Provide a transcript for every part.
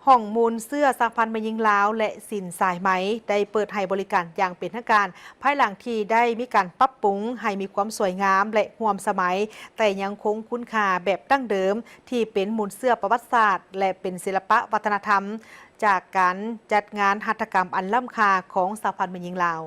ห้องมูลเสื้อสหพันธ์แม่หญิงลาวและสินสายไหมได้เปิดให้บริการอย่างเป็นทางการภายหลังที่ได้มีการปรับปรุงให้มีความสวยงามและร่วมสมัยแต่ยังคงคุณค่าแบบดั้งเดิมที่เป็นมูลเสื้อประวัติศาสตร์และเป็นศิลปะวัฒนธรรมจากการจัดงานหัตถกรรมอันล้ำค่าของสหพันธ์แม่หญิงลาว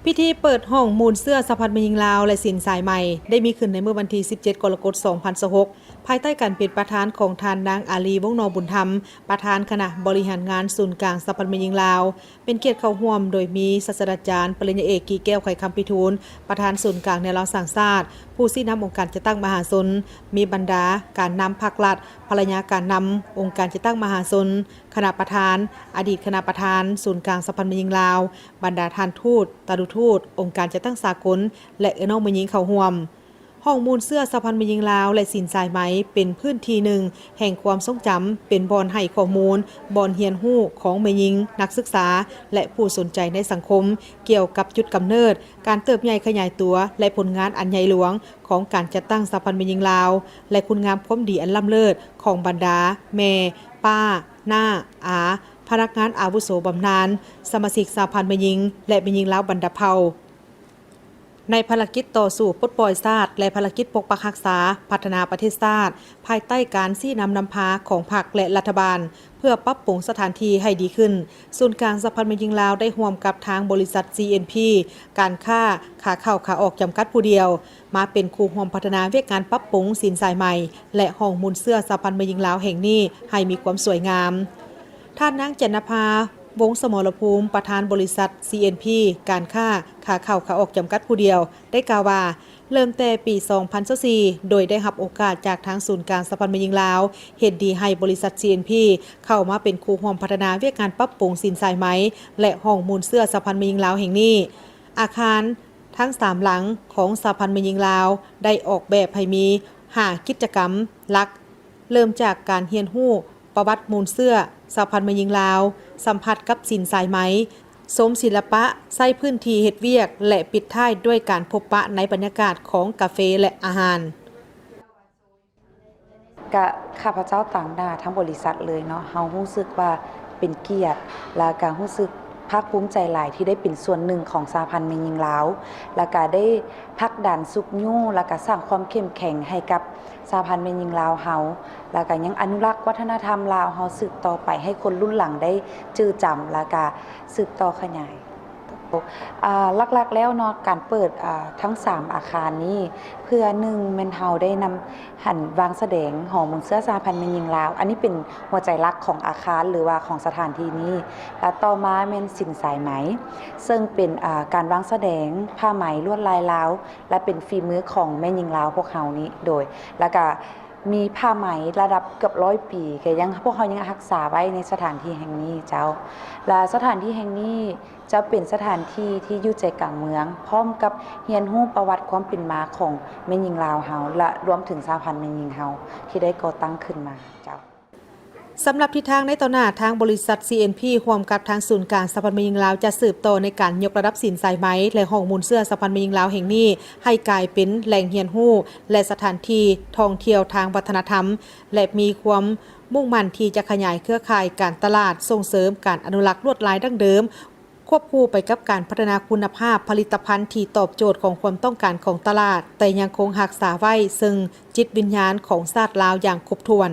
พิธีเปิดห้องมูลเสื้อสหพันธ์แม่หญิงลาวและสินสายใหม่ได้มีขึ้นในเมื่อวันที่17 กรกฎาคม 2026ภายใต้การเป็นประธานของทานนางอาลีวงศ์นอบุญธรรมประธานคณะบริหารงานศูนย์กลางสหพันธ์แม่หญิงลาวเป็นเกียรติเข้าร่วมโดยมีศาสตราจารย์ปริญญาเอกกีแก้วไข่คำพิทูลประธานศูนย์กลางแนวเราสร้างชาติผู้ชี้นำองค์การจัดตั้งมหาชนมีบรรดาการนำภาครัฐภรรยาการนำองค์การจัดตั้งมหาชนคณะประธานอดีตคณะประธานศูนย์กลางสหพันธ์แม่หญิงลาวบรรดาท่านทูตตาดุทูตองค์การจัดตั้งสากลและน้องแม่หญิงเข้าร่วมห้องมูลเสื้อสหพันธ์แม่หญิงลาวและสินสายไหมเป็นพื้นที่หนึ่งแห่งความทรงจำเป็นบอนให้ข้อมูลบอนเฮียนฮู้ของแม่หญิงนักศึกษาและผู้สนใจในสังคมเกี่ยวกับจุดกำเนิดการเติบใหญ่ขยายตัวและผลงานอันใหญ่หลวงของการจัดตั้งสหพันธ์แม่หญิงลาวและคุณงามความดีอันล้ำเลิศของบรรดาแม่ป้าน้าอาพนักงานอาวุโสบำนาญสมาชิกสหพันธ์แม่หญิงและแม่หญิงลาวบรรดาเผ่าในภารกิจต่อสู้ปลดปล่อยชาติและภารกิจปกปักรักษาพัฒนาประเทศชาติภายใต้การชี้นำพาของพรรคและรัฐบาลเพื่อปรับปรุงสถานที่ให้ดีขึ้นศูนย์กลางสหพันธ์แม่หญิงลาวได้ร่วมกับทางบริษัท CNP การค้าขาเข้าขาออกจำกัดผู้เดียวมาเป็นคู่ร่วมพัฒนาเวียกงานปรับปรุงสินสายใหม่และห้องมูลเสื้อสหพันธ์แม่หญิงลาวแห่งนี้ให้มีความสวยงามท่านนางเจนภาวงศ์สมรภูมิประธานบริษัท CNP การค้าขาเข้าขาออกจำกัดผู้เดียวได้กล่าวว่าเริ่มแต่ปี 2024 โดยได้รับโอกาสจากทางศูนย์กลางสหพันธ์แม่หญิงลาวเฮ็ดดีให้บริษัท CNP เข้ามาเป็นคู่ร่วมพัฒนาเวียกงานปรับปรุงสินสายไหมและห้องมูลเสื้อสหพันธ์แม่หญิงลาวแห่งนี้อาคารทั้ง3หลังของสหพันธ์แม่หญิงลาวได้ออกแบบให้มี5กิจกรรมหลักเริ่มจากการเรียนรู้ประวัติมูลเสื้อสหพันธ์แม่หญิงลาวสัมผัสกับสินสายไหมสมศิลปะใส่พื้นที่เฮ็ดเวียกและปิดท้ายด้วยการพบปะในบรรยากาศของกาแฟและอาหารกะข้าพเจ้าต่างหน้าทั้งบริษัทเลยเนาะเฮารู้สึกว่าเป็นเกียรติและก็รู้สึกภาคภูมิใจหลายที่ได้เป็นส่วนหนึ่งของสหพันธ์แม่หญิงลาวและก็ได้ผลักดันสุขยู่และก็สร้างความเข้มแข็งให้กับสหพันธ์แม่หญิงลาวเฮาแล้วก็ยังอนุรักษ์วัฒนธรรมลาวเฮาสืบต่อไปให้คนรุ่นหลังได้จื้อจำแล้วก็สืบต่อขยายหลักๆแล้วเนาะการเปิดทั้ง3อาคารนี้เพื่อ1แม่นเฮาได้นำหันวางแสดงหอมูลเสื้อสหพันธ์แม่หญิงลาวอันนี้เป็นหัวใจหลักของอาคารหรือว่าของสถานที่นี้และต่อมาแม่นสินสายไหมซึ่งเป็นการวางแสดงผ้าไหมลวดลายลาวและเป็นฝีมือของแม่หญิงลาวพวกเฮานี้โดยแล้วก็มีผ้าไหมระดับเกือบ100 ปีก็ยังพวกเขายังรักษาไว้ในสถานที่แห่งนี้เจ้าและสถานที่แห่งนี้จะเป็นสถานที่ที่อยู่ใจกลางเมืองพร้อมกับเรียนรู้ประวัติความเป็นมาของแม่หญิงลาวเฮาและรวมถึงสหพันธ์แม่หญิงเฮาที่ได้ก่อตั้งขึ้นมาเจ้าสำหรับทิศทางในต่อหน้าทางบริษัท CNP ร่วมกับทางศูนย์กลางสหพันธ์แม่หญิงลาวจะสืบต่อในการยกระดับสินสายไหมและห้องมูลเสื้อสหพันธ์แม่หญิงลาวแห่งนี้ให้กลายเป็นแหล่งเรียนรู้และสถานที่ท่องเที่ยวทางวัฒนธรรมและมีความมุ่งมั่นที่จะขยายเครือข่ายการตลาดส่งเสริมการอนุรักษ์ลวดลายดั้งเดิมควบคู่ไปกับการพัฒนาคุณภาพผลิตภัณฑ์ที่ตอบโจทย์ของความต้องการของตลาดแต่ยังคงรักษาไว้ซึ่งจิตวิญญาณของชาติลาวอย่างครบถ้วน